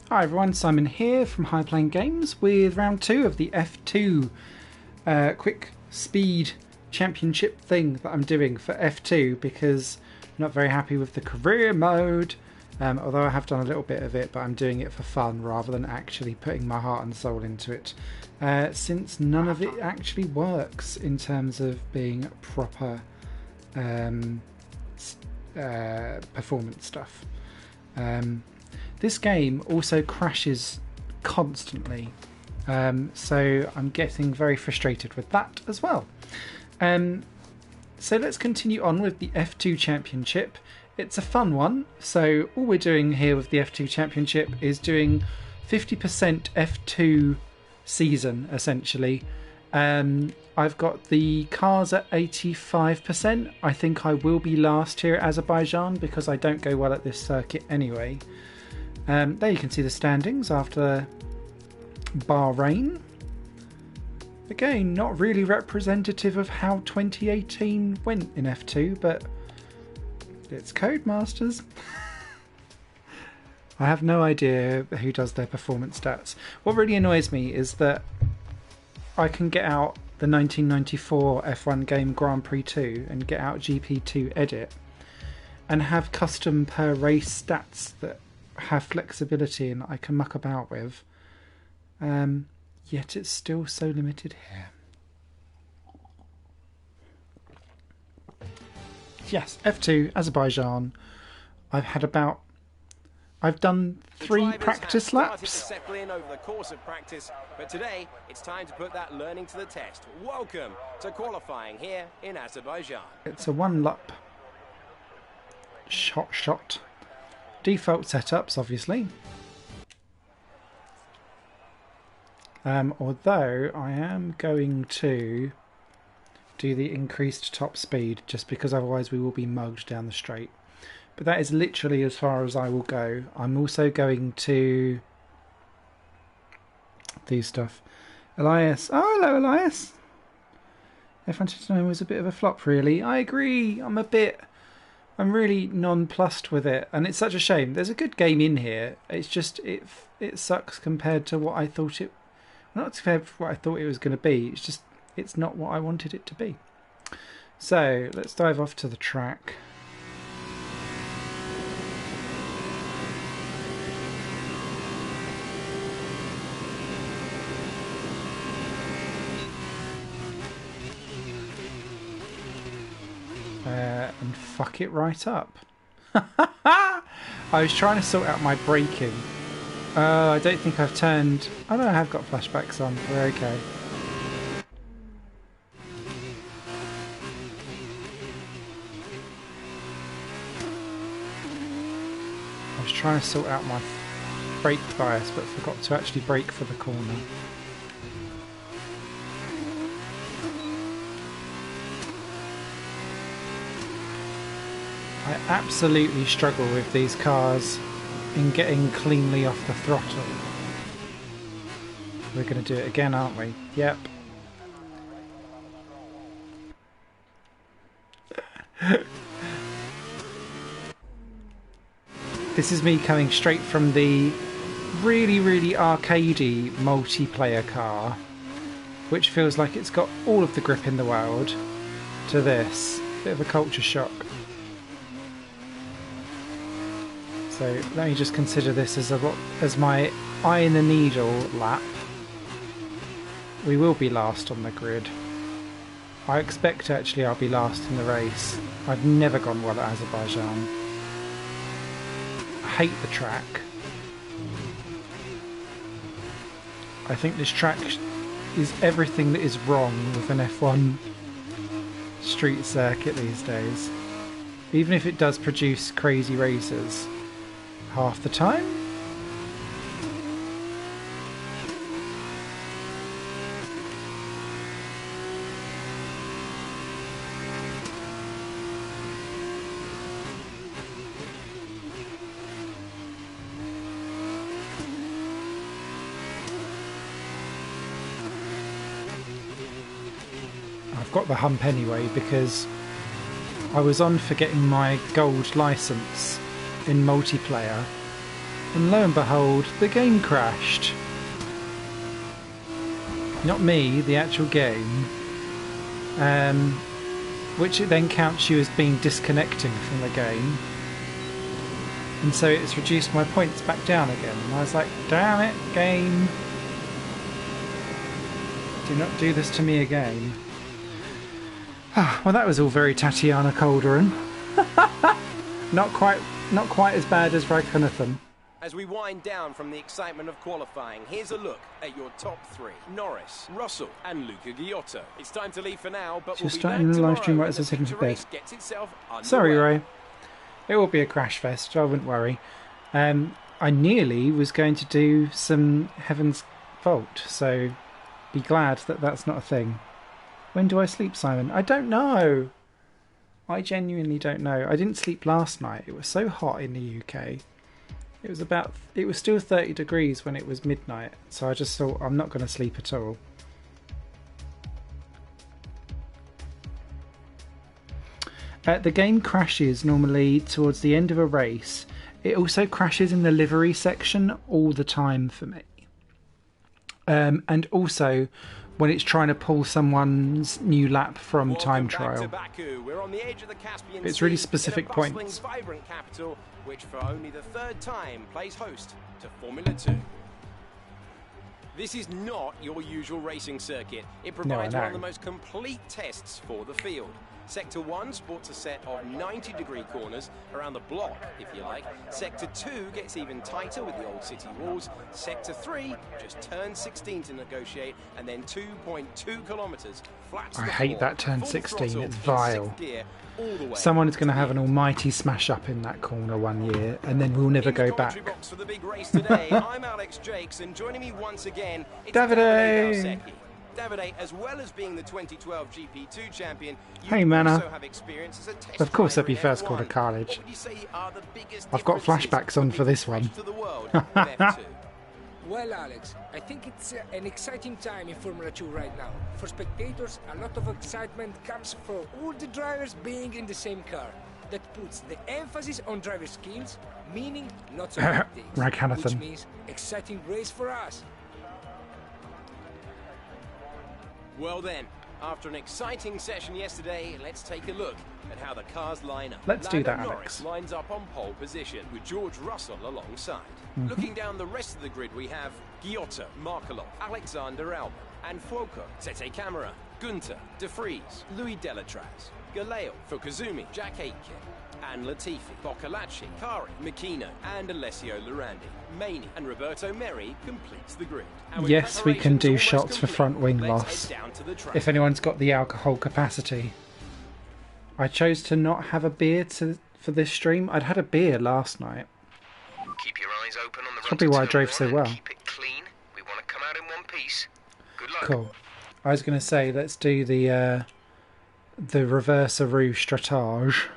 Hi everyone, Simon here from High Plane Games with round 2 of the F2 quick speed championship thing that I'm doing for F2 because I'm not very happy with the career mode, although I have done a little bit of it, but I'm doing it for fun rather than actually putting my heart and soul into it, since none of it actually works in terms of being proper performance stuff. This game also crashes constantly, so I'm getting very frustrated with that as well. So let's continue on with the F2 Championship. It's a fun one, so all we're doing here with the F2 Championship is doing 50% F2 season, essentially. I've got the cars at 85%. I think I will be last here at Azerbaijan because I don't go well at this circuit anyway. There you can see the standings after Bahrain. Again, not really representative of how 2018 went in F2, but it's Codemasters. I have no idea who does their performance stats. What really annoys me is that I can get out the 1994 F1 game Grand Prix 2 and get out GP2 Edit and have custom per race stats that have flexibility and I can muck about with, yet it's still so limited here. Yes, F2 Azerbaijan. I've done 3 practice laps. In over the course of practice, but today it's time to put that learning to the test. Welcome to qualifying here in Azerbaijan. It's a 1 lap shot. Default setups, obviously. Although I am going to do the increased top speed just because otherwise we will be mugged down the straight. But that is literally as far as I will go. I'm also going to do stuff. Elias. Oh, hello, Elias. F1 2009 was a bit of a flop, really. I agree. I'm really nonplussed with it, and it's such a shame. There's a good game in here. It's just it sucks compared to what I thought it. Not compared to what I thought it was going to be. It's not what I wanted it to be. So let's dive off to the track. And fuck it right up. I was trying to sort out my braking. I don't think I've turned... Oh no, I have got flashbacks on. We're okay. I was trying to sort out my brake bias, but forgot to actually brake for the corner. I absolutely struggle with these cars in getting cleanly off the throttle. We're going to do it again, aren't we? Yep. This is me coming straight from the really, really arcadey multiplayer car, which feels like it's got all of the grip in the world, to this. Bit of a culture shock. So let me just consider this as my eye in the needle lap. We will be last on the grid. I expect actually I'll be last in the race. I've never gone well at Azerbaijan. I hate the track. I think this track is everything that is wrong with an F1 street circuit these days. Even if it does produce crazy races. Half the time. I've got the hump anyway because I was on for getting my gold license in multiplayer And lo and behold, the game crashed. Not me, the actual game. Which it then counts you as being disconnecting from the game. And so it's reduced my points back down again. And I was like, damn it, game. Do not do this to me again. Well, that was all very Tatiana Calderon. Not quite as bad as Raghunathan. As we wind down from the excitement of qualifying, here's a look at your top three. Norris, Russell and Luca Giotto. It's time to leave for now, but we'll be back starting the live stream right tomorrow as I was heading when to the bed. race gets itself underway. Sorry, Ray. It will be a crash fest, I wouldn't worry. I nearly was going to do some Heaven's Vault, so be glad that that's not a thing. When do I sleep, Simon? I don't know. I genuinely don't know. I didn't sleep last night. It was so hot in the UK. It was still 30 degrees when it was midnight, so I just thought I'm not going to sleep at all. The game crashes normally towards the end of a race. It also crashes in the livery section all the time for me. And also when it's trying to pull someone's new lap from time trial. We're on the edge of the Caspian It's really Sea, specific in a bustling, points. vibrant capital, which for only the third time plays host to Formula 2. This is not your usual racing circuit. It provides No, I one of know. the most complete tests for the field. Sector 1 sports a set of 90-degree corners around the block, if you like. Sector 2 gets even tighter with the old city walls. Sector 3 just turns 16 to negotiate, and then 2.2 kilometres flats. I the hate floor. that turn Full 16, throttle it's in vile. sixth gear, all the way Someone is going to to have the an almighty smash up in that corner one year, and then we'll never in the go commentary back. box for the big race today, I'm Alex Jakes, and joining me once again, it's Davide! Valsecchi. Davide, as well as being the 2012 GP2 champion, you Hey, Mana. also have experience as a test Of course driver I'd be in first called a F1. carnage. What would you say are the biggest I've got differences flashbacks on for this one. to the world of F2? Well, Alex, I think it's an exciting time in Formula 2 right now. For spectators, a lot of excitement comes from all the drivers being in the same car. That puts the emphasis on driver skills, meaning lots of things, Raghunathan. which means exciting race for us. Well then, after an exciting session yesterday, let's take a look at how the cars line up. Let's do that, Lando Alex. Norris lines up on pole position with George Russell alongside. Looking down the rest of the grid, we have Giotto, Markelov, Alexander Albon, and Fuoco, Tete Camara, Gunter, De Vries, Louis Delatraz, Galeo, Fukuzumi, Jack Aitken, and Latifi, Boccolacci, Kari, Makino, and Alessio Lorandi. Maney and Roberto Meri completes the grid. And with Yes, we can do preparations shots almost for complete, front wing let's loss. head down to the track. If anyone's got the alcohol capacity. I chose to not have a beer for this stream. I'd had a beer last night. Keep your eyes open on the run Probably to why I turn drove one so and well. Keep it clean. We want to come out in one piece. Good luck. Cool. I was going to say, let's do the reverse-a-roo stratage.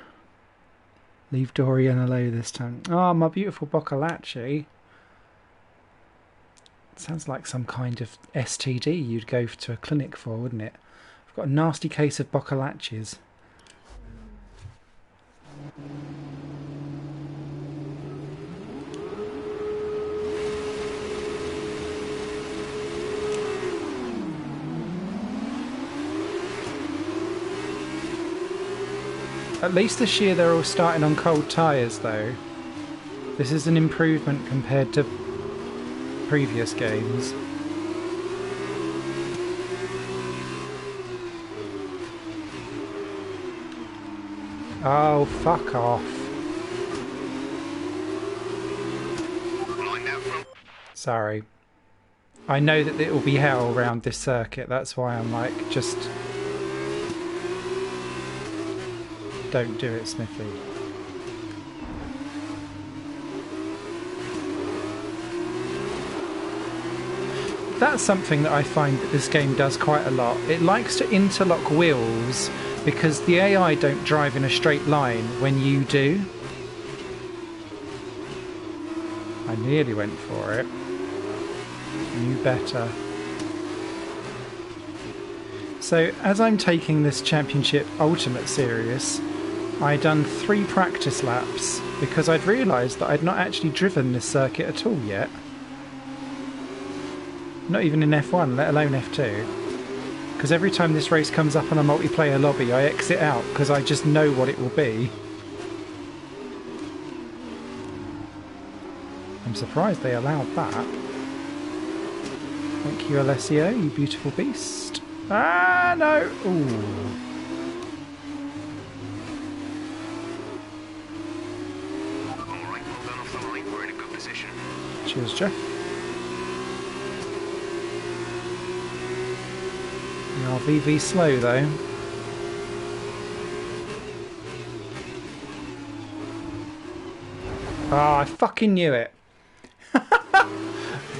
Leave Dorian alone this time. Oh, my beautiful Boccolacci. Sounds like some kind of STD you'd go to a clinic for, wouldn't it? I've got a nasty case of Boccolacci's. At least this year they're all starting on cold tyres though. This is an improvement compared to previous games. Oh, fuck off. Line out front. Sorry. I know that it will be hell around this circuit, that's why I'm like, just... don't do it, Smithy. That's something that I find that this game does quite a lot. It likes to interlock wheels because the AI don't drive in a straight line when you do. I nearly went for it. You better. So, as I'm taking this championship ultimate serious, I'd done 3 practice laps because I'd realised that I'd not actually driven this circuit at all yet. Not even in F1, let alone F2. Because every time this race comes up on a multiplayer lobby, I exit out because I just know what it will be. I'm surprised they allowed that. Thank you, Alessio, you beautiful beast. Ah, no! Ooh. Alright, well done off the line. We're in a good position. Cheers, Jeff. We are VV slow, though. Ah, I fucking knew it.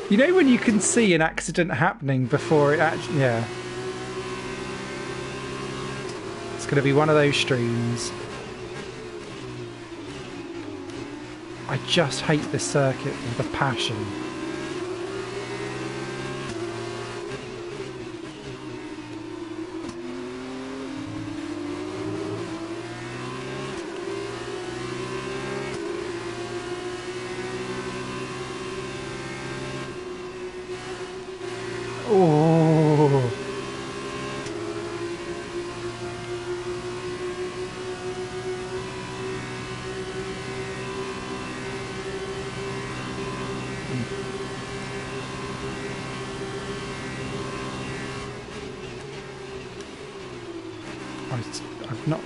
You know when you can see an accident happening before it actually... Yeah. It's going to be one of those streams. I just hate this circuit with a passion. Oh.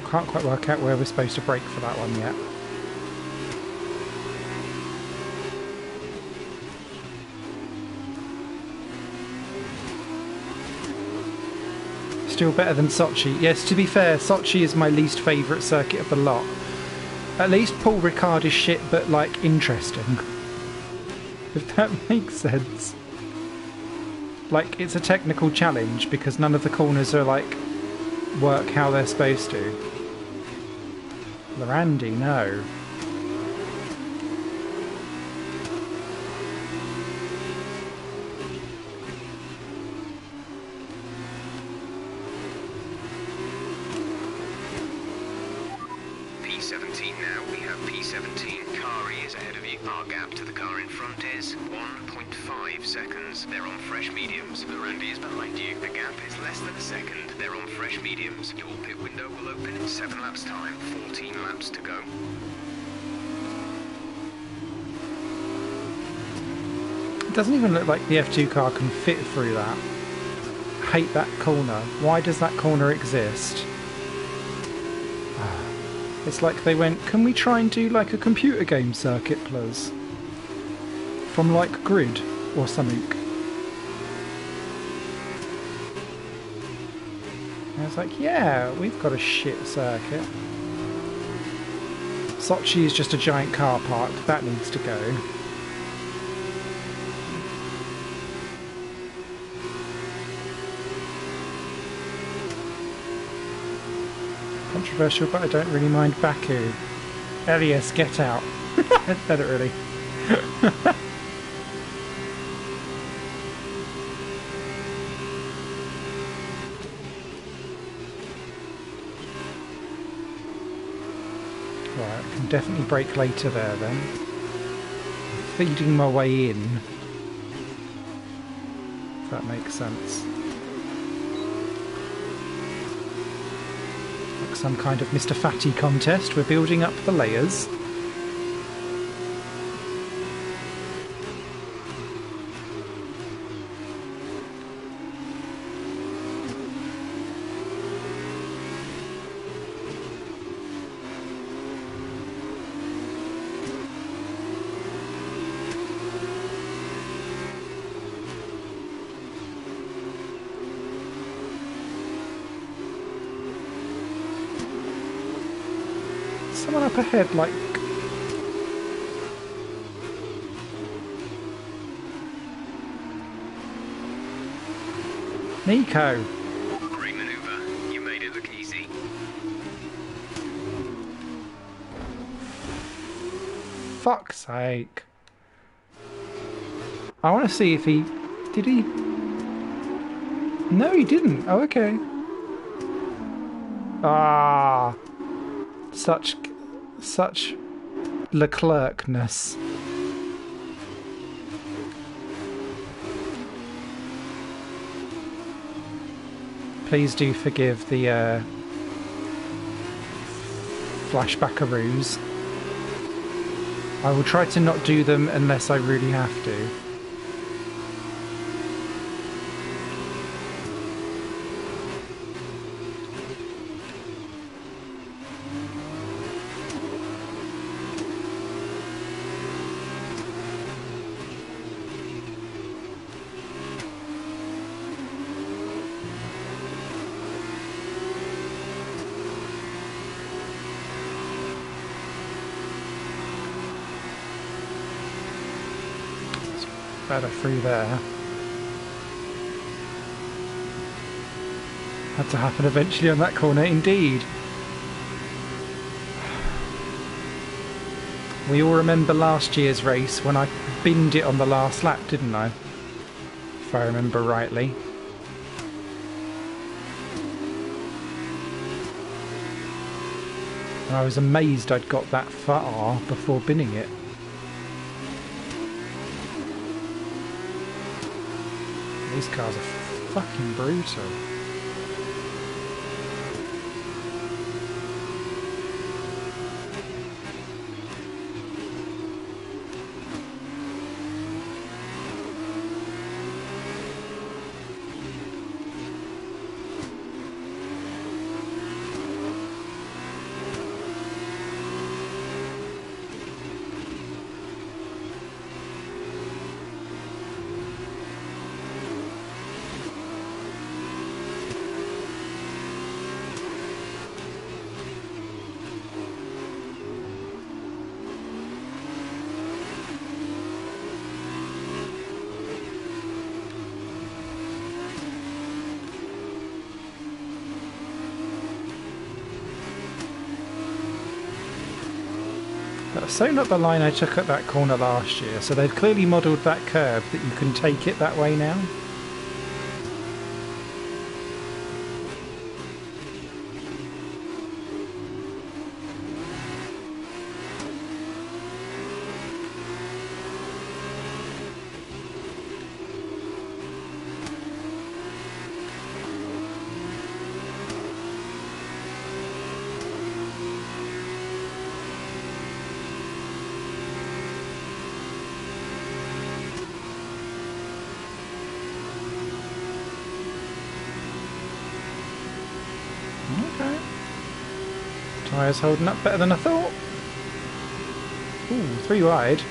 Can't quite work out where we're supposed to brake for that one yet. Still better than Sochi. Yes, to be fair, Sochi is my least favourite circuit of the lot. At least Paul Ricard is shit, but like interesting. If that makes sense. Like, it's a technical challenge because none of the corners are like work how they're supposed to. Randy, no. P17 now. We have P17. Kari is ahead of you. Our gap to the car in front is 1.5 seconds. They're on fresh mediums. Randy is behind you. The gap is less than a second. They're on fresh mediums. Your pit window will open in 7 laps time. 14 laps to go. It doesn't even look like the F2 car can fit through that. Hate that corner. Why does that corner exist? It's like they went, can we try and do like a computer game circuit, please? From like Grid or something. I was like, yeah, we've got a shit circuit. Sochi is just a giant car park. That needs to go. Controversial, but I don't really mind Baku. Elias, get out. I don't really. Right, I can definitely brake later there then. I'm feeding my way in. If that makes sense. Like some kind of Mr. Fatty contest. We're building up the layers. Someone up ahead, like... Nico! Great maneuver. You made it look easy. Fuck's sake. I want to see if he... Did he? No, he didn't. Oh, okay. Ah... Such Leclerc-ness. Please do forgive the flashbackaroos. I will try to not do them unless I really have to. Better through there. Had to happen eventually on that corner, indeed. We all remember last year's race when I binned it on the last lap, didn't I? If I remember rightly. And I was amazed I'd got that far before binning it. These cars are fucking brutal. That's so not the line I took at that corner last year, so they've clearly modelled that curve that you can take it that way now. Okay. Tyres holding up better than I thought. Ooh, 3 wide.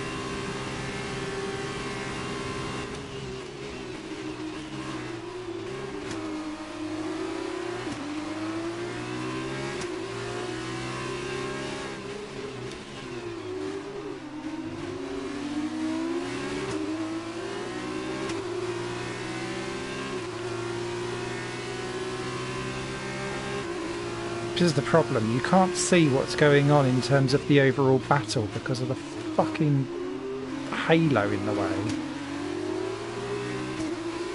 This is the problem, you can't see what's going on in terms of the overall battle because of the fucking halo in the way.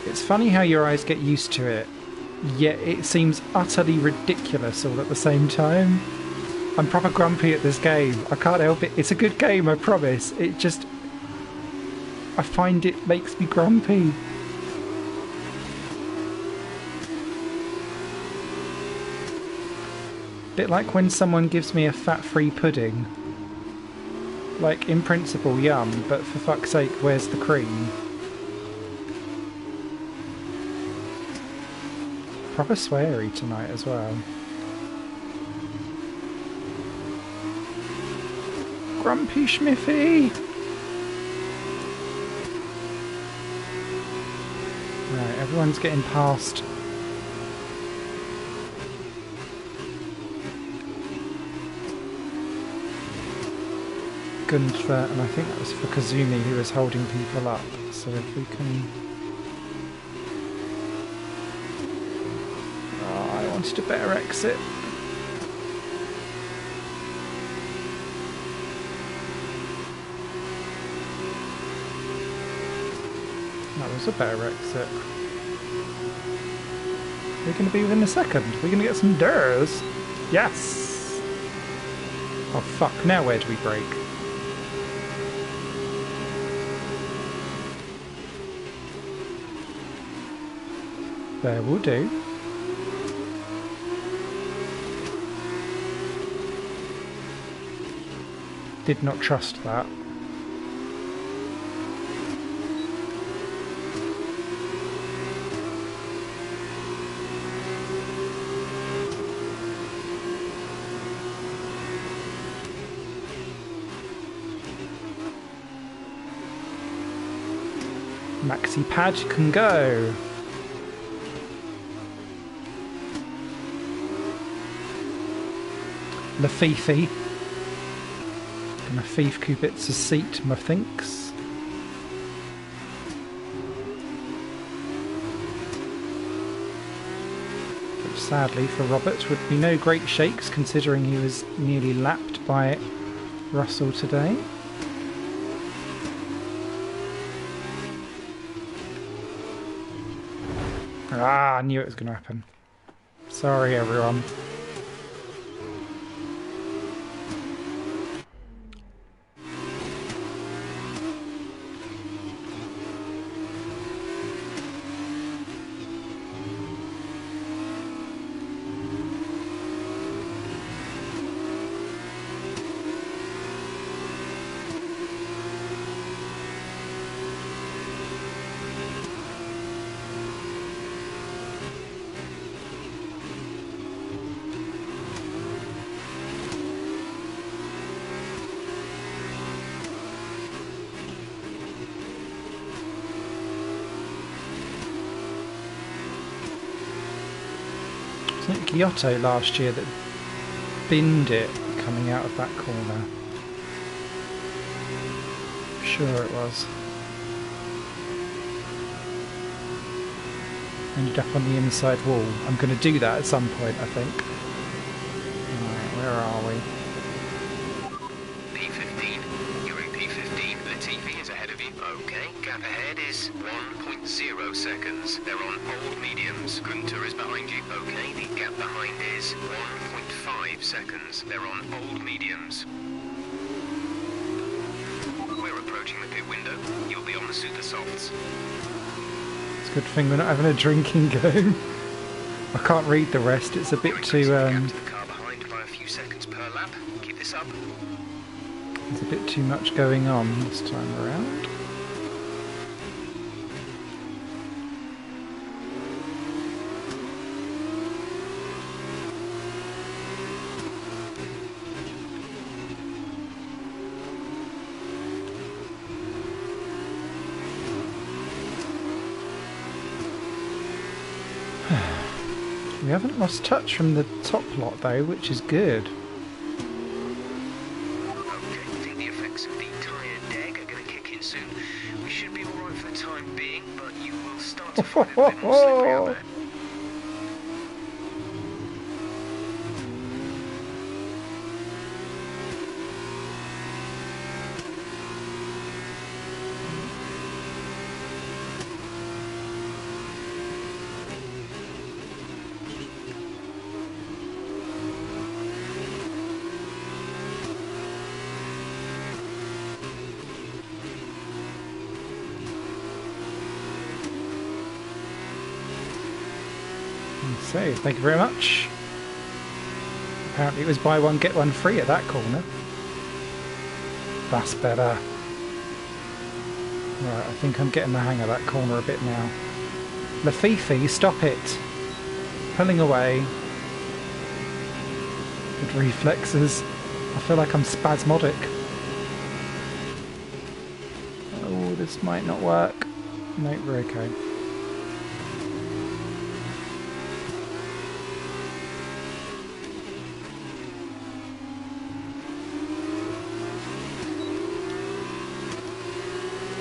It's funny how your eyes get used to it, yet it seems utterly ridiculous all at the same time. I'm proper grumpy at this game, I can't help it. It's a good game, I promise. It just... I find it makes me grumpy. Bit like when someone gives me a fat-free pudding. Like, in principle, yum, but for fuck's sake, where's the cream? Proper sweary tonight as well. Grumpy Schmiffy! Right, everyone's getting past... Gunther, and I think that was for Kazumi who was holding people up. So if we can... Oh, I wanted a better exit. That was a better exit. We're going to be within a second. We're going to get some doors. Yes! Oh fuck, now where do we brake? There will do. Did not trust that. Maxi pad can go. Lafifi. Gonna thief Kubitz's seat, methinks. Which sadly for Robert would be no great shakes considering he was nearly lapped by Russell today. Ah, I knew it was going to happen. Sorry, everyone. Wasn't it Giotto last year that binned it coming out of that corner? Sure it was. Ended up on the inside wall. I'm going to do that at some point, I think. Alright, where are we? P15. You're in P15. Latifi is ahead of you. Okay. Gap ahead is 1.0 seconds. They're on old mediums. Gunter is behind you. Okay. The gap behind is 1.5 seconds. They're on old mediums. We're approaching the pit window. You'll be on the super softs. It's a good thing we're not having a drinking go. I can't read the rest. It's a bit too. The car behind by a few seconds per lap. Keep this up. There's a bit too much going on this time around. We haven't lost touch from the top lot though, which is good. Okay, I think the effects of the tyre deg are going to kick in soon. We should be alright for the time being, but you will start to find it a bit more slippery out there. So, thank you very much. Apparently it was buy one get one free at that corner. That's better. Right, I think I'm getting the hang of that corner a bit now. Lafifi, stop it. Pulling away. Good reflexes. I feel like I'm spasmodic. Oh, this might not work. No, we're okay.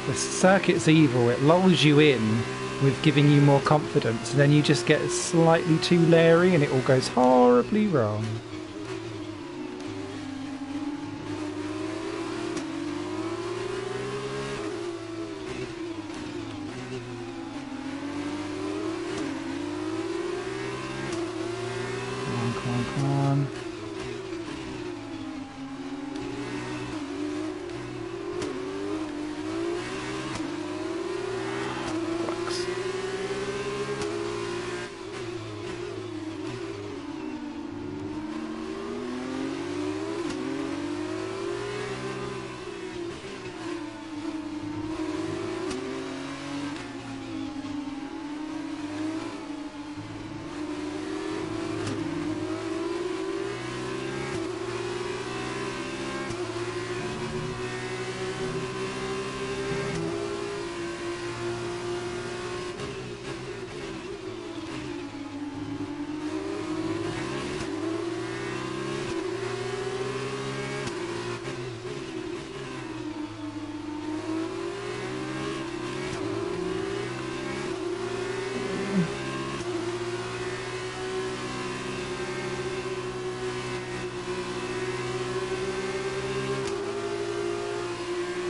The circuit's evil. It lulls you in with giving you more confidence, and then you just get slightly too leery and it all goes horribly wrong. Come on, come on, come on.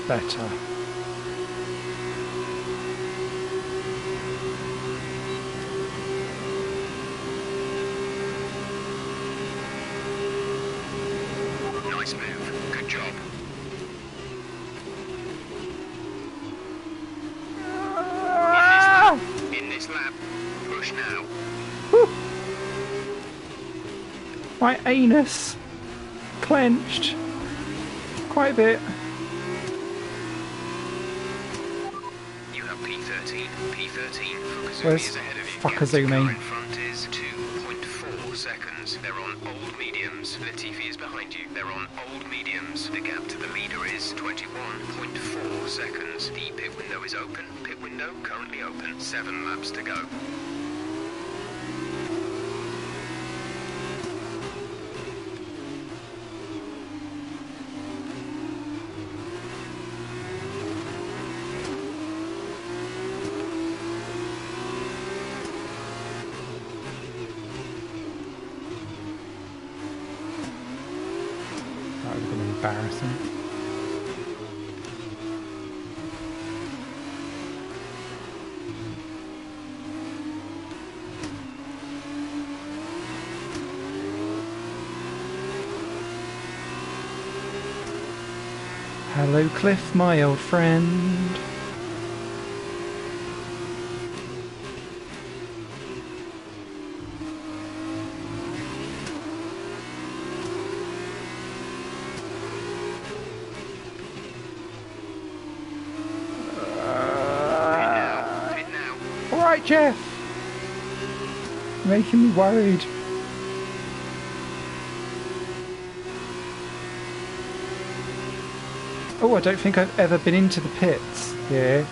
better. Nice move. Good job. In this lap. Push now. Woo. My anus clenched quite a bit. You have P13. P13. Where's Fukazumi is ahead of you. Fukazumi? Car in front is 2.4 seconds. They're on old mediums. Latifi is behind you. They're on old mediums. The gap to the leader is 21.4 seconds. The pit window is open. Pit window currently open. 7 laps to go. That would have been embarrassing. Hello, Cliff, my old friend. Pit now. All right, Jeff. You're making me worried. Oh, I don't think I've ever been into the pits. Yeah.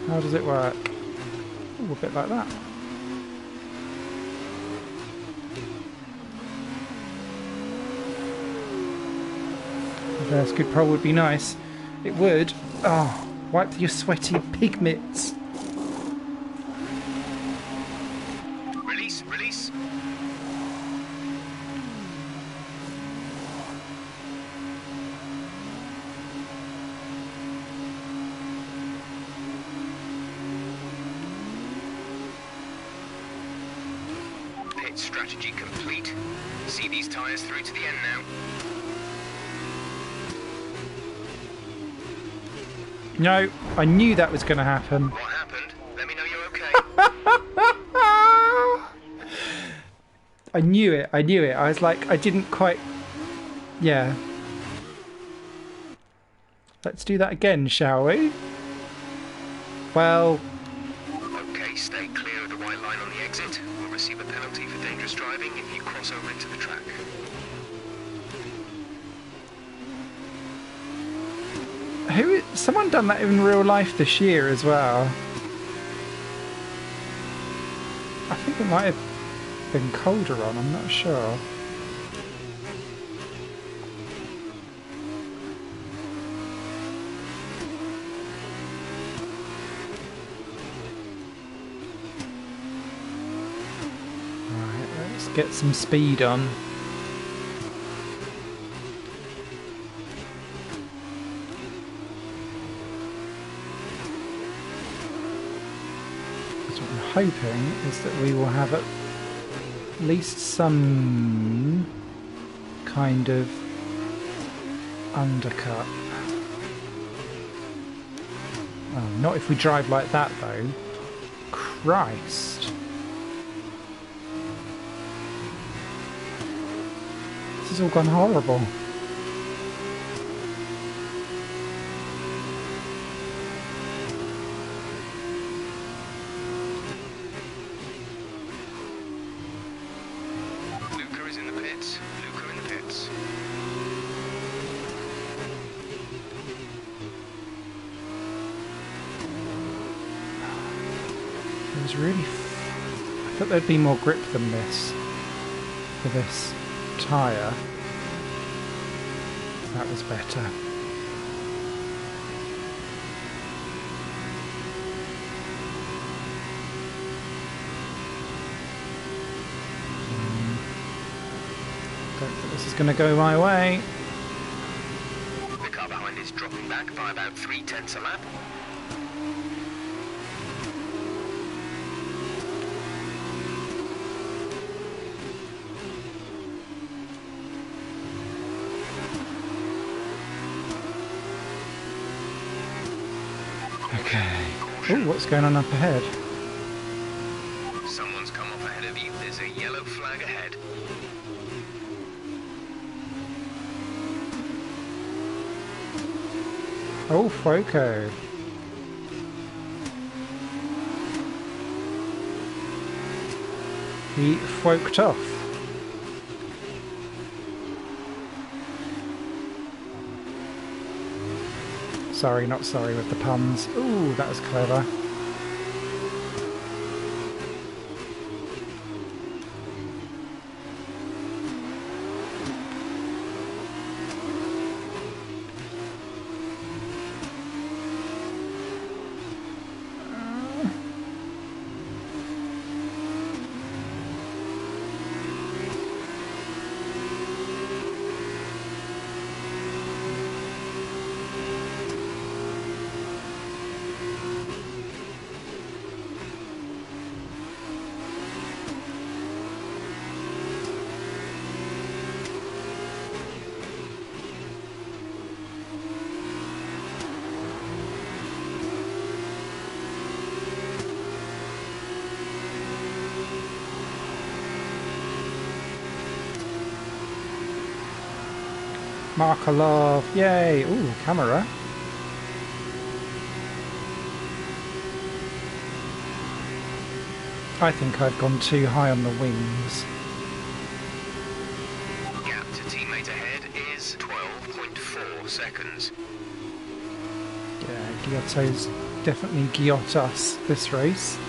How does it work? Ooh, a bit like that. Reverse good pole would be nice. It would. Oh, wipe your sweaty pig mitts. Release, release. Pit strategy complete. See these tyres through to the end now. No, I knew that was going to happen. What happened? Let me know you're okay. I knew it. I was like, I didn't quite... Yeah. Let's do that again, shall we? Well... Okay, stay clear of the white line on the exit. We'll receive a penalty for dangerous driving if you cross over into the track. Someone done that in real life this year as well. I think it might have been colder on, I'm not sure. Right, let's get some speed on. Hoping is that we will have at least some kind of undercut. Oh, not if we drive like that though. Christ. This has all gone horrible. I thought there'd be more grip than this for this tyre. That was better. Don't think this is going to go my way. The car behind is dropping back by about 3/10 a lap. Okay. Oh, what's going on up ahead? Someone's come off ahead of you. There's a yellow flag ahead. Oh, Foco. He folked off. Sorry, not sorry with the puns. Ooh, that was clever. Markelov, yay! Ooh, camera. I think I've gone too high on the wings. Gap to teammate ahead is 12.4 seconds. Yeah, Giotto's definitely Giot us this race.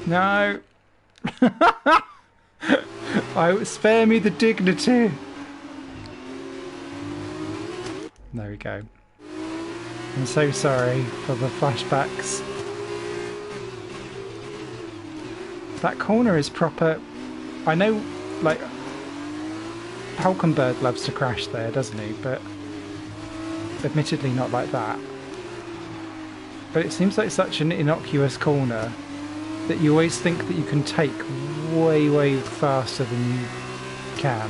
No. Spare me the dignity. There we go. I'm so sorry for the flashbacks. That corner is proper. I know, like, Hulkenberg loves to crash there, doesn't he? But admittedly not like that. But it seems like such an innocuous corner that you always think that you can take way, way faster than you can.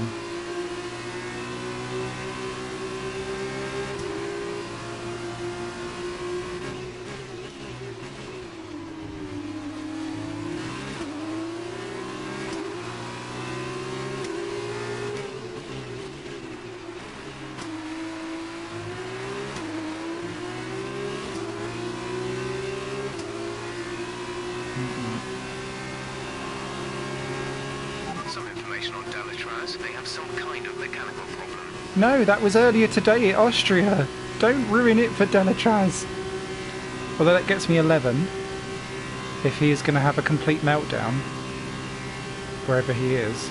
Some information on Delatraz. They have some kind of mechanical problem. No, that was earlier today at Austria. Don't ruin it for Delatraz. Although that gets me 11. If he is going to have a complete meltdown. Wherever he is.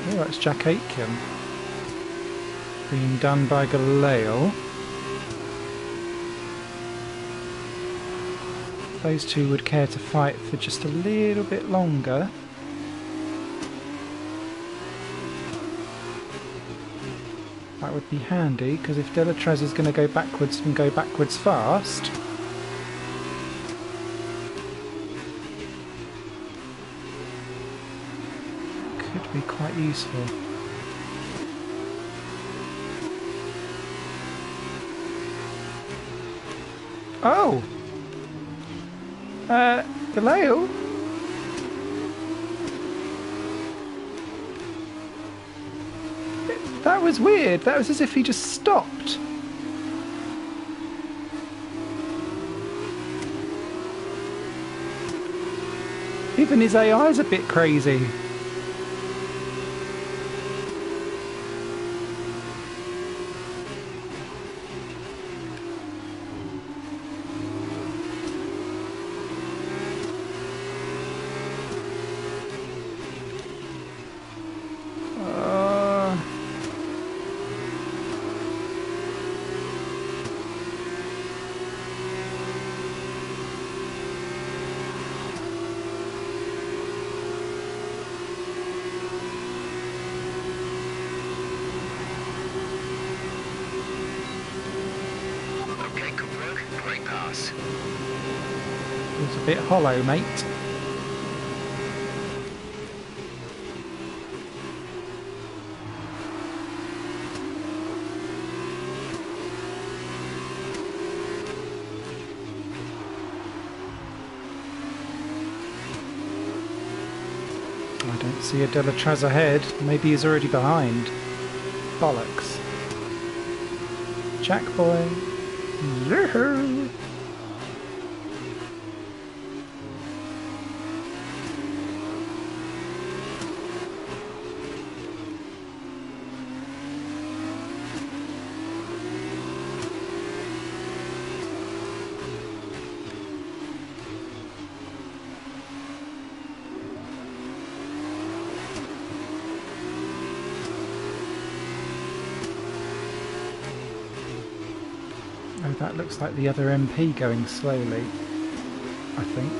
Oh, that's Jack Aitken being done by Galileo. Those two would care to fight for just a little bit longer. That would be handy, because if Delatraz is going to go backwards and go backwards fast... could be quite useful. Oh! Galale? That was weird. That was as if he just stopped. Even his AI is a bit crazy. Okay, good work. Great pass. It's a bit hollow, mate. I don't see a Delatraz ahead. Maybe he's already behind. Bollocks. Jack boy. Yoo-hoo! Oh, that looks like the other MP going slowly, I think.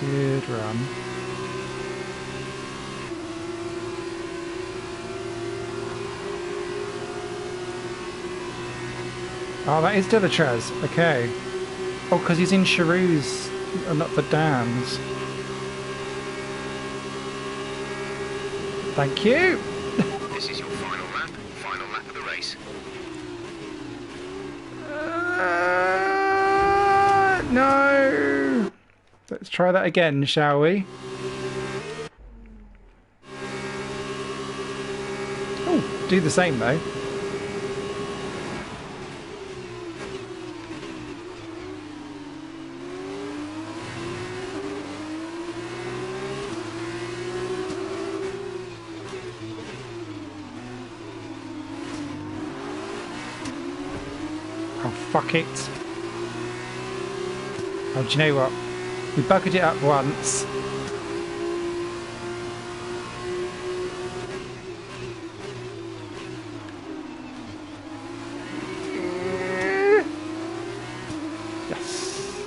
Good run. Oh, that is Delatraz. Okay. Oh, because he's in Charouz and not the dams. Thank you. This is your final lap of the race. No. Let's try that again, shall we? Oh, do the same though. Oh, fuck it. Oh, do you know what? We buggered it up once. Yes.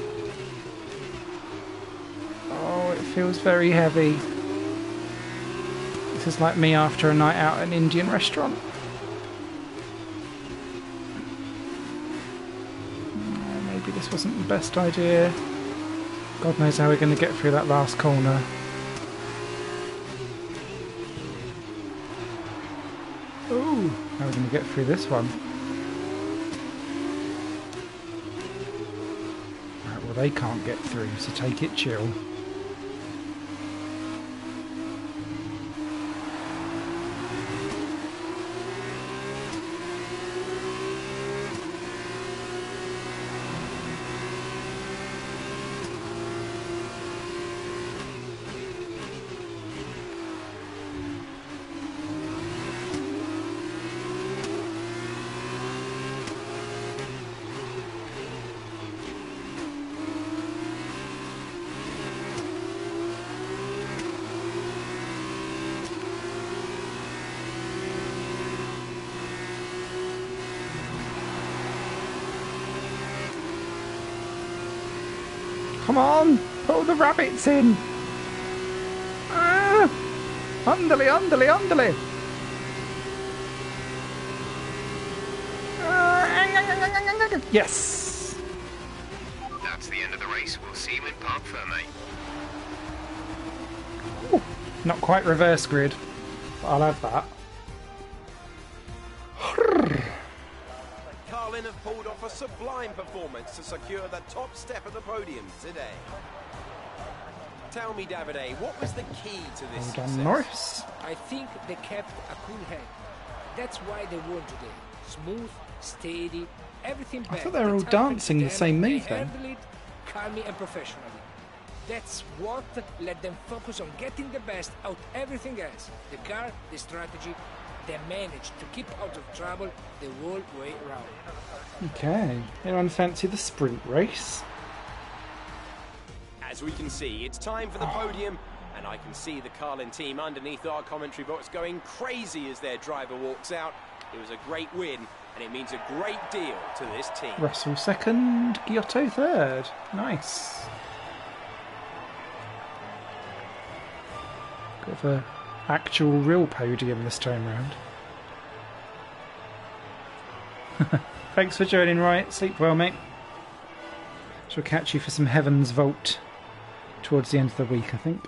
Oh, it feels very heavy. This is like me after a night out at an Indian restaurant. Maybe this wasn't the best idea. God knows how we're going to get through that last corner. Ooh, how are we going to get through this one? Right, well they can't get through, so take it chill. Come on, pull the rabbits in. Ah, underly, underly, underly. Yes. That's the end of the race. We'll see you in Parc Fermé. Ooh, not quite reverse grid, but I'll have that. Carlin have pulled off a sublime performance to secure the top step of the podium today. Tell me, Davide, what was the key to this Well done, success? Norris. I think they kept a cool head. That's why they won today. Smooth, steady, everything back. thought they were all dancing the same move They then. handled it calmly and professionally. That's what let them focus on getting the best out everything else. The car, the strategy, they managed to keep out of trouble the whole way around. Okay, anyone fancy the sprint race? As we can see, it's time for the podium, and I can see the Carlin team underneath our commentary box going crazy as their driver walks out. It was a great win, and it means a great deal to this team. Russell second, Giotto third. Nice. Bit of a actual real podium this time round. Thanks for joining, Riot. Sleep well, mate. Shall catch you for some Heaven's Vault towards the end of the week, I think.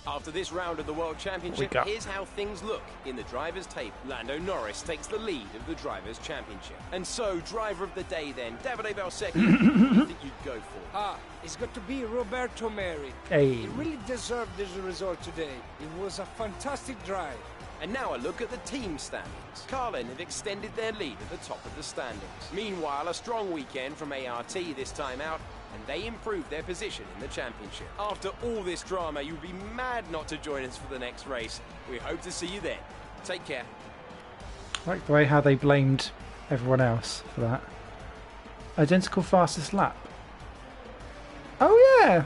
After this round of the World Championship, here's how things look in the Drivers' table. Lando Norris takes the lead of the Drivers' Championship. And so, driver of the day then, Davide Valsecchi, who do you think you'd go for? It's got to be Roberto Meri. Hey. He really deserved this result today. It was a fantastic drive. And now a look at the team standings. Carlin have extended their lead at the top of the standings. Meanwhile, a strong weekend from ART this time out, and they improved their position in the championship. After all this drama, you'd be mad not to join us for the next race. We hope to see you then. Take care. I like the way how they blamed everyone else for that. Identical fastest lap. Oh yeah!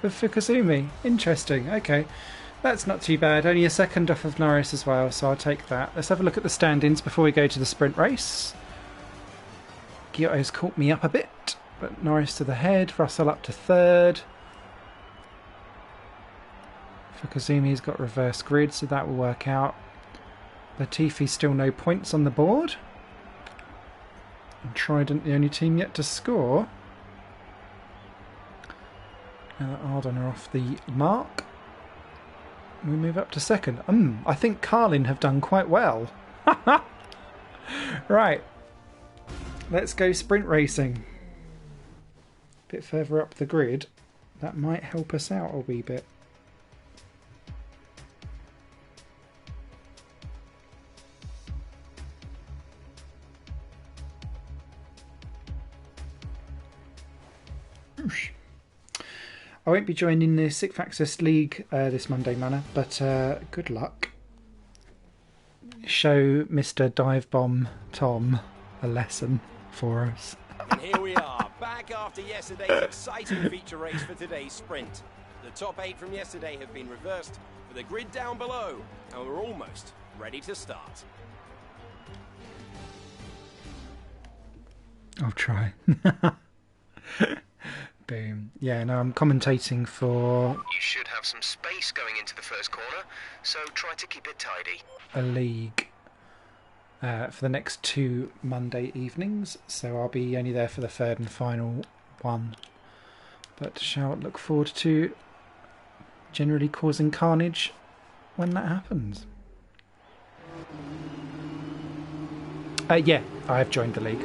With Fukusumi. Interesting, okay. That's not too bad. Only a second off of Norris as well, so I'll take that. Let's have a look at the standings before we go to the sprint race. Giotto's caught me up a bit, but Norris to the head, Russell up to third. Fukuzumi's got reverse grid, so that will work out. Latifi still no points on the board. And Trident the only team yet to score. Now that Arden are off the mark. We move up to second. I think Carlin have done quite well. Right. Let's go sprint racing. A bit further up the grid. That might help us out a wee bit. Oosh. I won't be joining the Sixth Access League this Monday, Manor, but good luck. Show Mr. Dive Bomb Tom a lesson for us. And here we are, back after yesterday's exciting feature race for today's sprint. The top 8 from yesterday have been reversed for the grid down below, and we're almost ready to start. I'll try. Boom. Yeah, no, I'm commentating for You should have some space going into the first corner, so try to keep it tidy. a league for the next 2 Monday evenings, so I'll be only there for the third and final one. But shall look forward to generally causing carnage when that happens. Yeah, I've joined the league.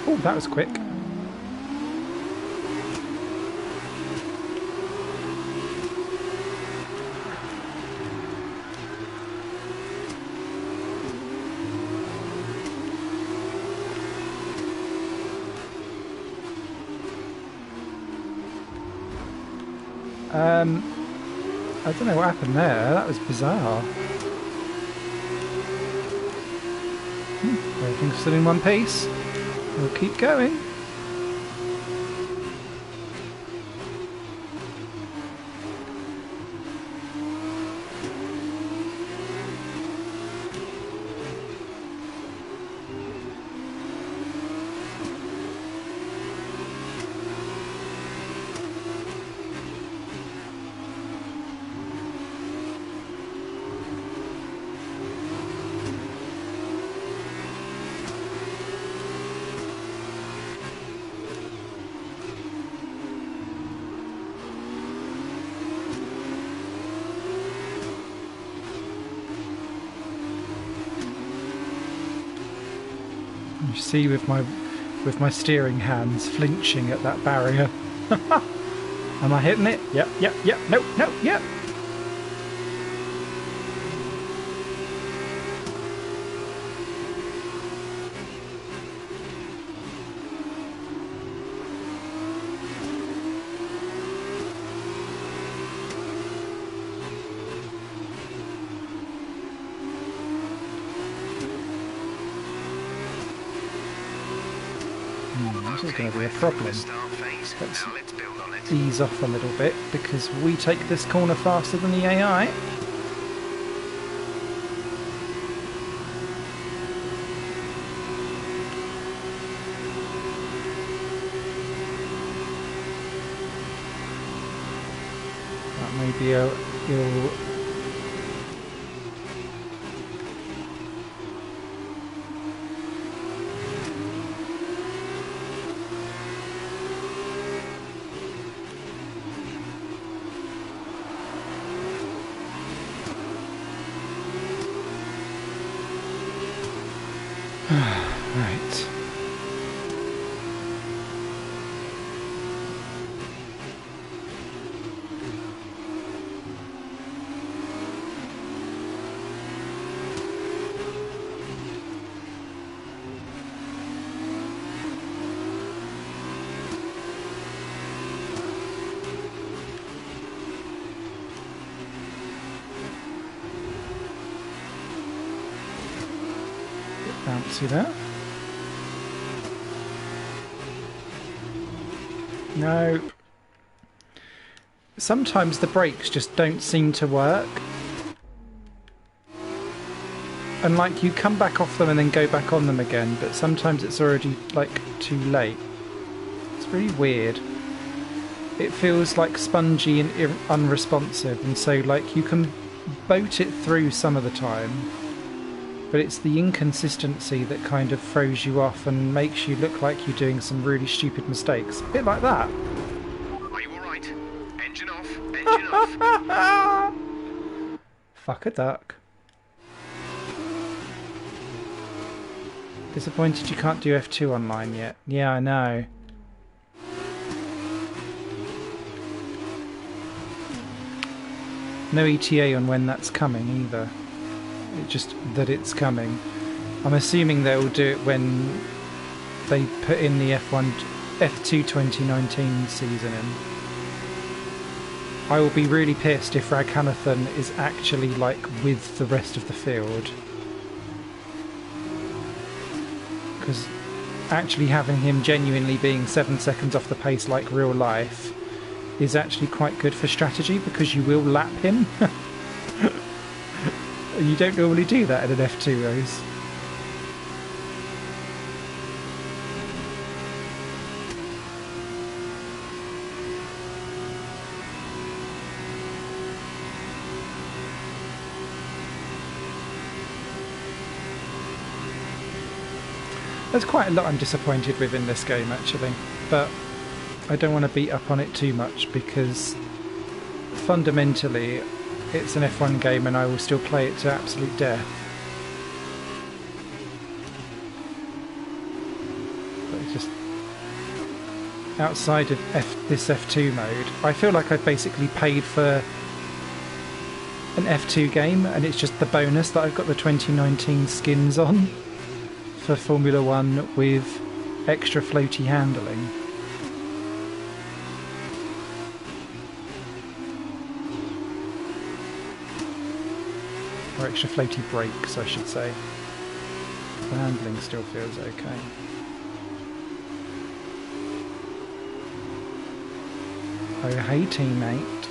Oh, that was quick. I don't know what happened there. That was bizarre. Everything's still in one piece. We'll keep going. You see with my steering hands flinching at that barrier. Am I hitting it? Yep, yep, yep, no, no, yep. This is going to be a problem. Let's ease off a little bit because we take this corner faster than the AI. That may be a ill... Right. Bouncy there. No. Sometimes the brakes just don't seem to work. And like you come back off them and then go back on them again, but sometimes it's already like too late. It's really weird. It feels like spongy and unresponsive, and so like you can boat it through some of the time, but it's the inconsistency that kind of throws you off and makes you look like you're doing some really stupid mistakes. A bit like that. Are you alright? Engine off, engine off. Fuck a duck. Disappointed you can't do F2 online yet. Yeah, I know. No ETA on when that's coming either. Just that it's coming. I'm assuming they'll do it when they put in the F2 2019 season in. I will be really pissed if Raghanathan is actually like with the rest of the field, because actually having him genuinely being 7 seconds off the pace like real life is actually quite good for strategy, because you will lap him. You don't normally do that in an F2 race. There's quite a lot I'm disappointed with in this game actually, but I don't want to beat up on it too much because fundamentally it's an F1 game and I will still play it to absolute death. But it's just outside of this F2 mode, I feel like I've basically paid for an F2 game, and it's just the bonus that I've got the 2019 skins on for Formula 1 with extra floaty handling. Or extra floaty brakes, I should say. The handling still feels okay. Oh, hey teammate.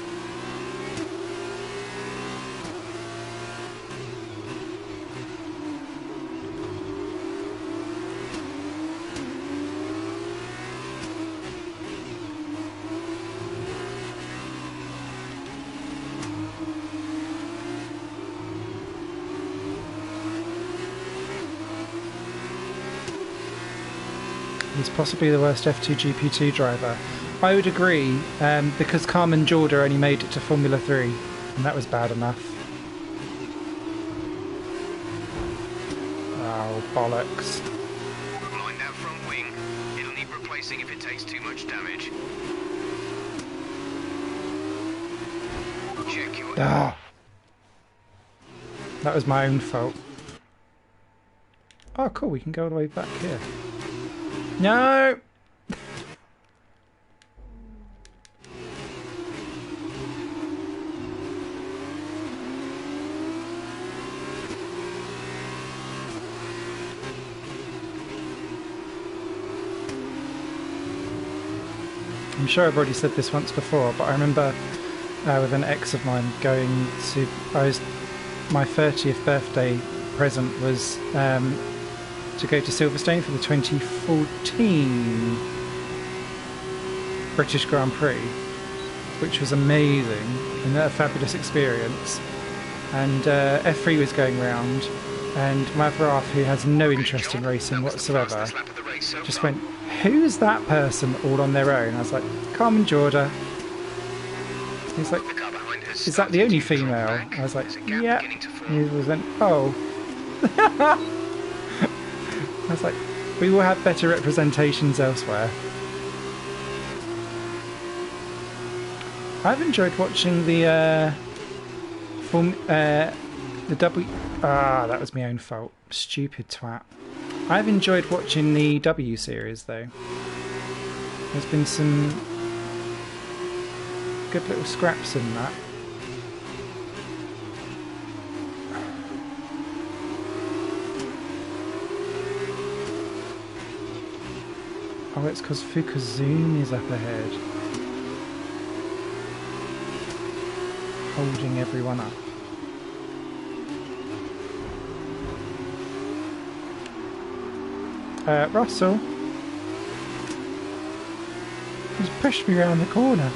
He's possibly the worst F2 GP2 driver. I would agree, because Carmen Jorda only made it to Formula 3, and that was bad enough. Oh, bollocks. racing if it takes too much damage. Check your... Ah. That was my own fault. Oh, cool. We can go all the way back here. No! I'm sure I've already said this once before, but I remember with an ex of mine going to... my 30th birthday present was to go to Silverstone for the 2014 British Grand Prix, which was amazing and a fabulous experience. And F3 was going round, and my other half, who has no interest in racing whatsoever, just went, "Who's that person all on their own?" I was like, "Carmen Jorda." He's like, "Is that the only female?" I was like, "Yeah." He was then, "Oh." I was like, "We will have better representations elsewhere." I've enjoyed watching the that was my own fault. Stupid twat. I've enjoyed watching the W series though. There's been some good little scraps in that. Oh, it's because Fukuzoom is up ahead, holding everyone up. Russell, he's pushed me around the corner.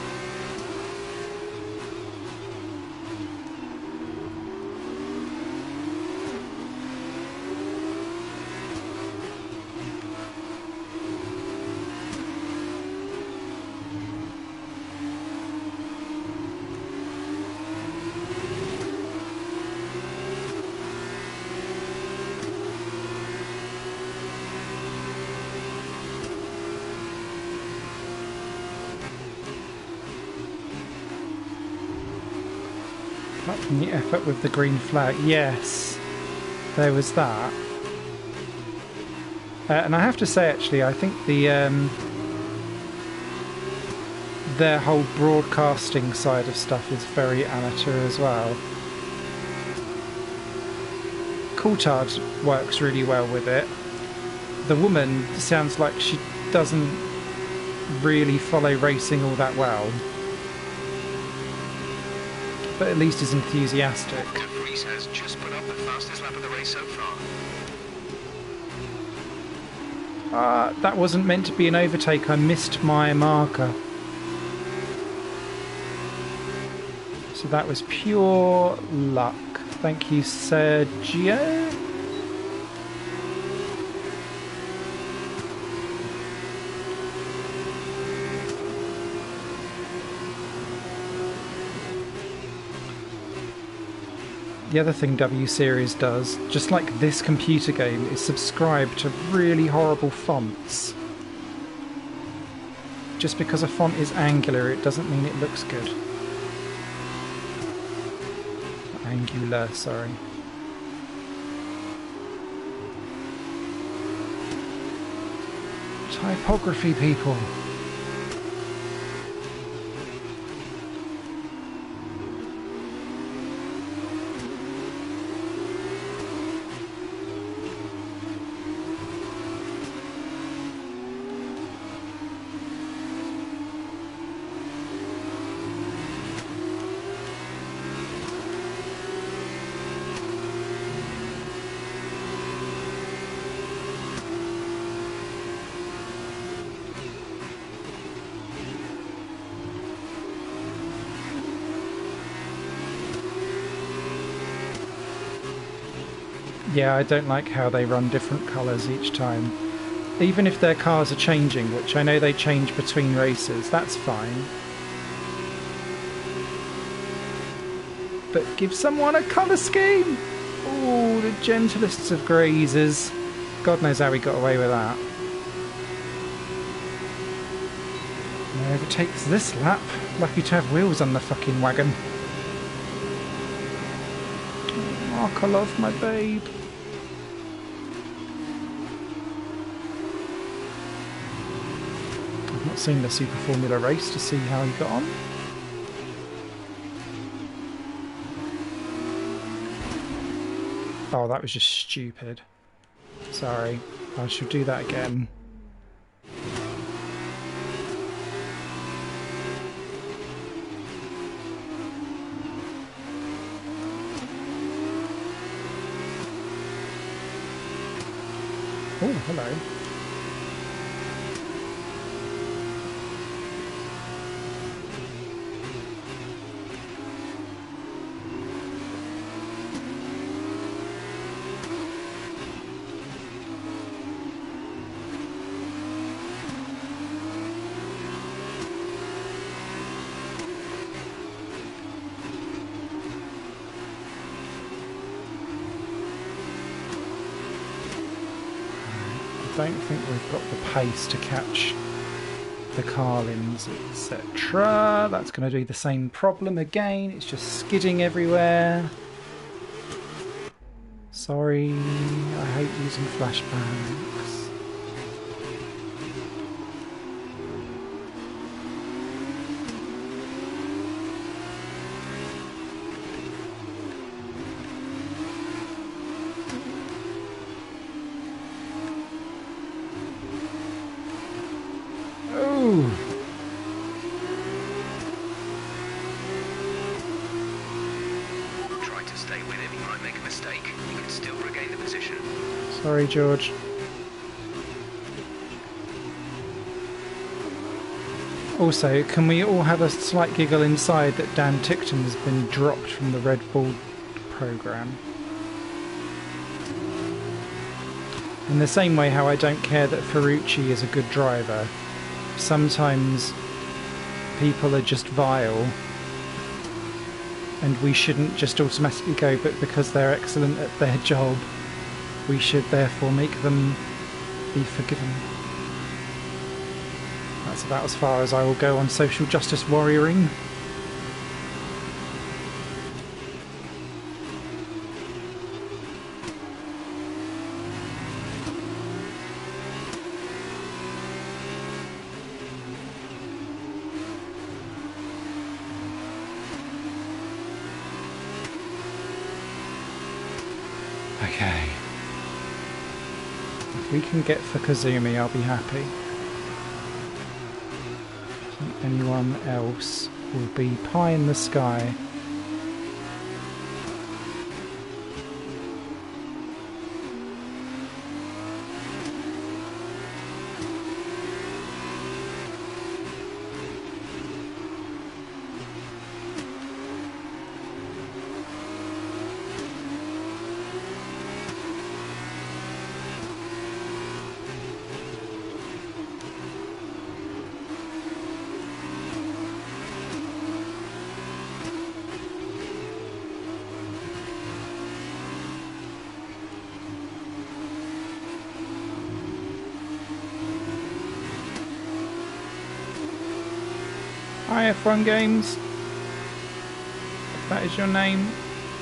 Apart from the effort with the green flag, yes, there was that. And I have to say, actually, I think their whole broadcasting side of stuff is very amateur as well. Coulthard works really well with it. The woman sounds like she doesn't really follow racing all that well, but at least is enthusiastic. De Vries has just put up the fastest lap of the race so far. That wasn't meant to be an overtake. I missed my marker. So that was pure luck. Thank you, Sergio. The other thing W Series does, just like this computer game, is subscribe to really horrible fonts. Just because a font is angular, it doesn't mean it looks good. Angular, sorry. Typography people. Yeah, I don't like how they run different colours each time. Even if their cars are changing, which I know they change between races, that's fine. But give someone a colour scheme! Oh, the gentlest of grazers. God knows how we got away with that. It overtakes this lap. Lucky to have wheels on the fucking wagon. Markolov, my babe. I've not seen the Super Formula race to see how he got on. Oh, that was just stupid. Sorry. I should do that again. Oh, hello. I don't think we've got the pace to catch the Carlins, etc. That's going to do the same problem again. It's just skidding everywhere. Sorry, I hate using flashbacks. Try to stay with him, he might make a mistake. You can still regain the position. Sorry, George. Also, can we all have a slight giggle inside that Dan Tickton has been dropped from the Red Bull programme? In the same way how I don't care that Ferrucci is a good driver, sometimes people are just vile and we shouldn't just automatically go, but because they're excellent at their job, we should therefore make them be forgiven. That's about as far as I will go on social justice warrioring. Okay. If we can get for Kazumi, I'll be happy. I think anyone else will be pie in the sky. Hi F1 Games, if that is your name.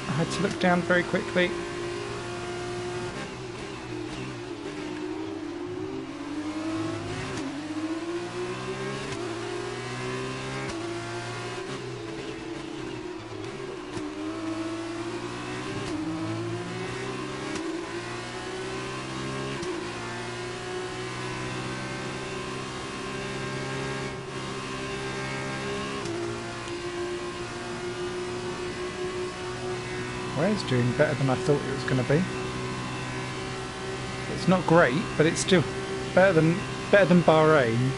I had to look down very quickly. Well, it's doing better than I thought it was going to be. It's not great, but it's still better than Bahrain.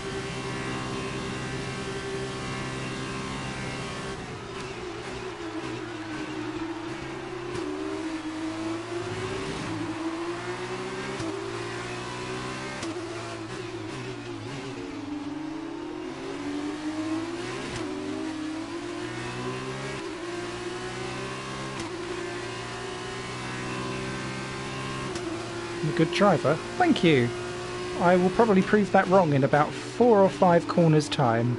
A good driver. Thank you. I will probably prove that wrong in about 4 or 5 corners' time.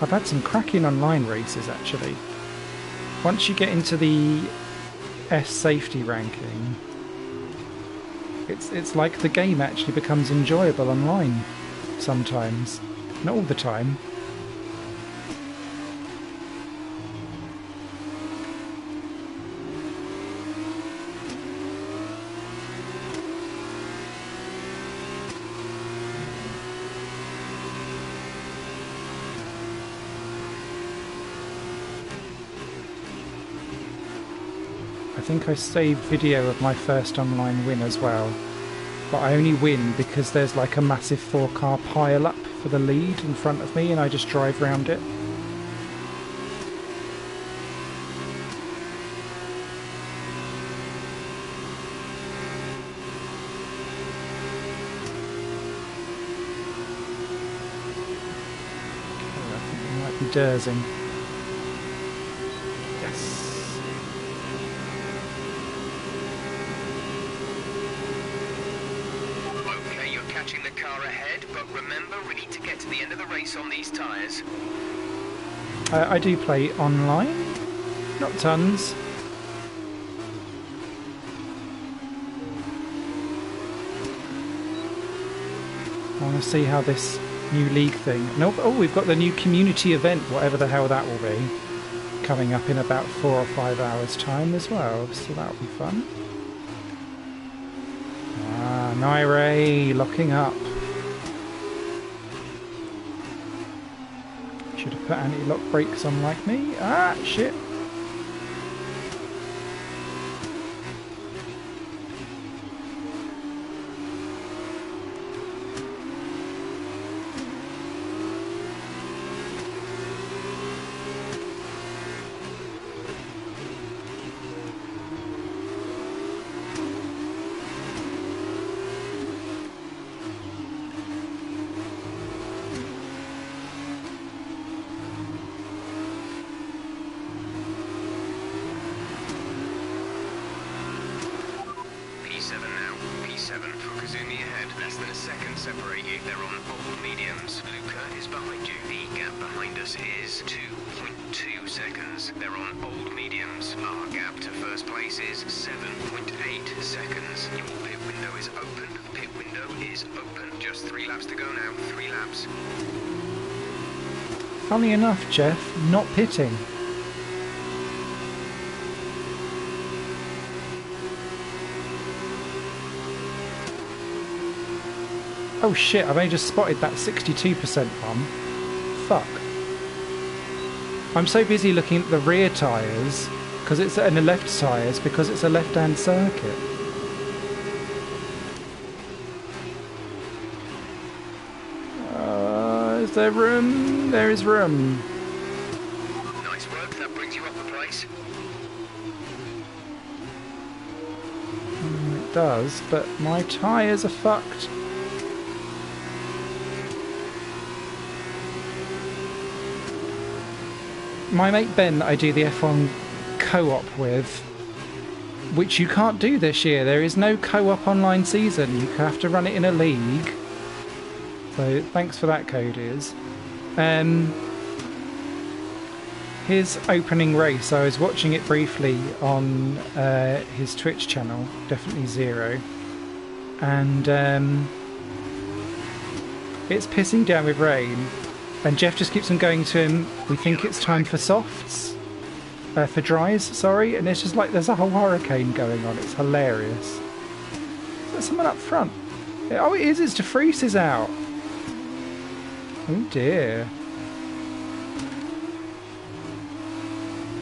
I've had some cracking online races actually. Once you get into the S safety ranking, it's like the game actually becomes enjoyable online sometimes. Not all the time. I think I saved video of my first online win as well, but I only win because there's like a massive 4-car pile up for the lead in front of me and I just drive round it. Okay, I think we might be dersing. Catching the car ahead, but remember, we need to get to the end of the race on these tyres. I do play online, not tons. I want to see how this new league thing... No, oh, we've got the new community event, whatever the hell that will be, coming up in about 4 or 5 hours' time as well, so that'll be fun. Naire locking up. Should have put anti-lock brakes on like me. Ah, shit. Separate you. They're on old mediums. Luca is behind you. The gap behind us is 2.2 seconds. They're on old mediums. Our gap to first place is 7.8 seconds. Your pit window is open. Pit window is open. Just 3 laps to go now. 3 laps. Funny enough, Jeff, not pitting. Oh shit, I've only just spotted that 62% one. Fuck. I'm so busy looking at the rear tyres, because it's and the left tyres, because it's a left-hand circuit. Is there room? There is room. Nice work, that brings you up a place. It does, but my tyres are fucked. My mate Ben that I do the F1 co-op with, which you can't do this year. There is no co-op online season. You have to run it in a league. So thanks for that, Codies. His opening race, I was watching it briefly on his Twitch channel, Definitely Zero, and it's pissing down with rain. And Jeff just keeps on going to him, we think it's time for softs. For dries, sorry. And it's just like there's a whole hurricane going on. It's hilarious. There's someone up front. Oh, it is. It's DeFries is out. Oh, dear.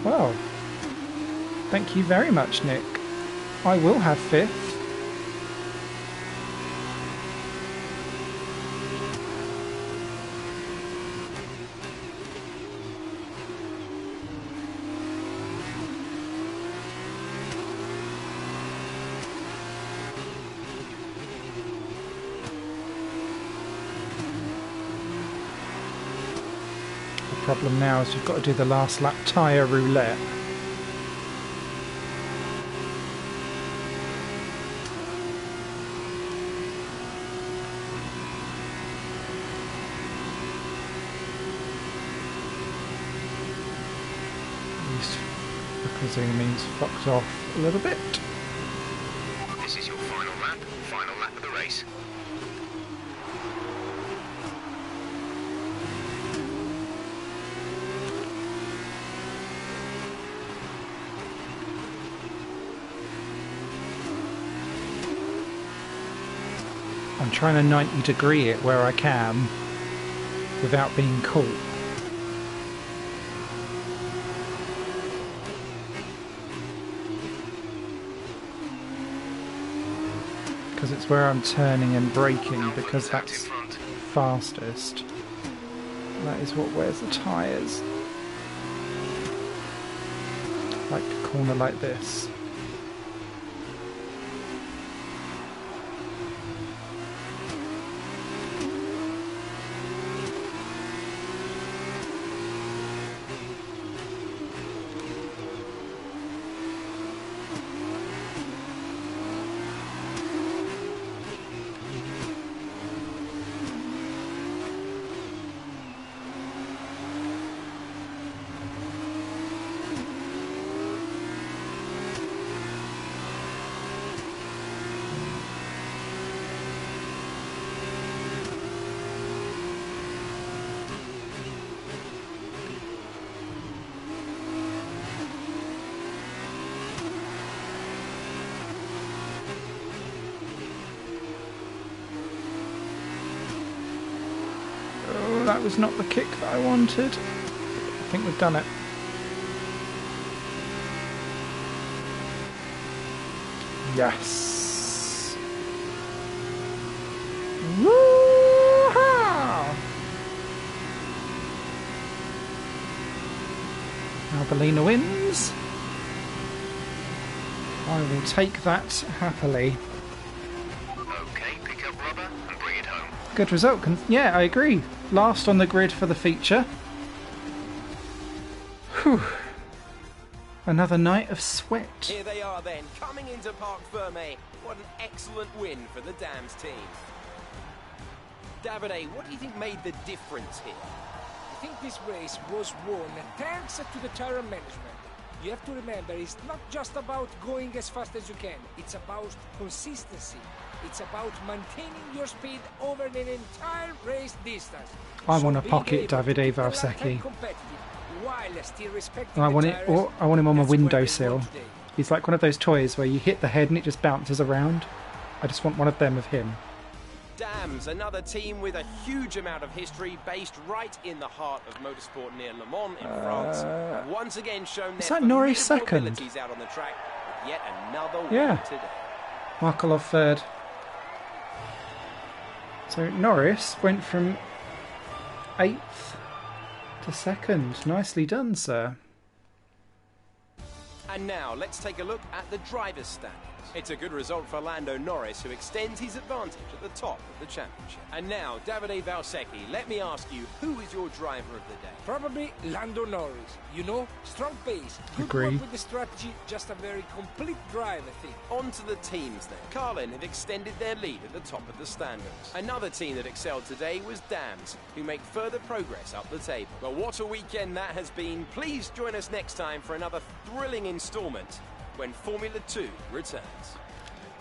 Well, thank you very much, Nick. I will have 5th. Problem now is we've got to do the last lap tyre roulette. Kazumi's fucked off a little bit. This is your final lap of the race. I'm trying to 90-degree it where I can without being caught. Because it's where I'm turning and braking, because that's fastest. That is what wears the tyres. Like a corner like this. That was not the kick that I wanted. I think we've done it. Yes! Woo-ha! Albalina wins. I will take that happily. Okay, pick up rubber and bring it home. Good result. Yeah, I agree. Last on the grid for the feature. Whew. Another night of sweat. Here they are then, coming into Parc Fermé. What an excellent win for the Dams team. Davide, what do you think made the difference here? I think this race was won thanks to the tire management. You have to remember, it's not just about going as fast as you can. It's about consistency. It's about maintaining your speed over an entire race distance. I want to pocket Davide Valsecchi. I want him on my windowsill. He's like one of those toys where you hit the head and it just bounces around. I just want one of them of him. Dams, another team with a huge amount of history, based right in the heart of motorsport near Le Mans in France. Have once again shown their Norris second? abilities out on the track. Yet another Yeah. win today. Markelov third. So Norris went from 8th to 2nd. Nicely done, sir. And now let's take a look at the driver's standings. It's a good result for Lando Norris, who extends his advantage at the top of the championship. And now, Davide Valsecchi, let me ask you, who is your driver of the day? Probably Lando Norris. You know, strong pace, good Agree. work with the strategy, just a very complete drive, I think. On to the teams then. Carlin have extended their lead at the top of the standings. Another team that excelled today was Dams, who make further progress up the table. Well, what a weekend that has been. Please join us next time for another thrilling instalment when Formula 2 returns.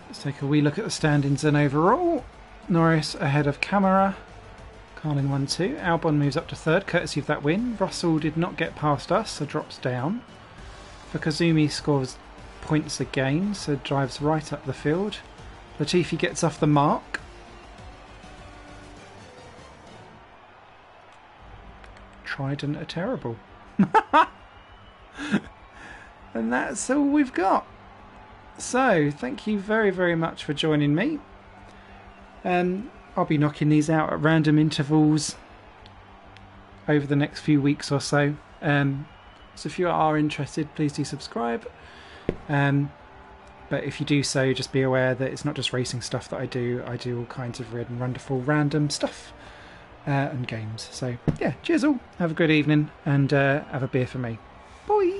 Let's take a wee look at the standings and overall. Norris ahead of Camara. Carlin 1-2. Albon moves up to 3rd, courtesy of that win. Russell did not get past us, so drops down. Kazumi scores points again, so drives right up the field. Latifi gets off the mark. Trident are terrible. And that's all we've got. So, thank you very, very much for joining me. I'll be knocking these out at random intervals over the next few weeks or so. So if you are interested, please do subscribe. But if you do so, just be aware that it's not just racing stuff that I do. I do all kinds of weird and wonderful random stuff and games. So, yeah, cheers all. Have a good evening and have a beer for me. Bye!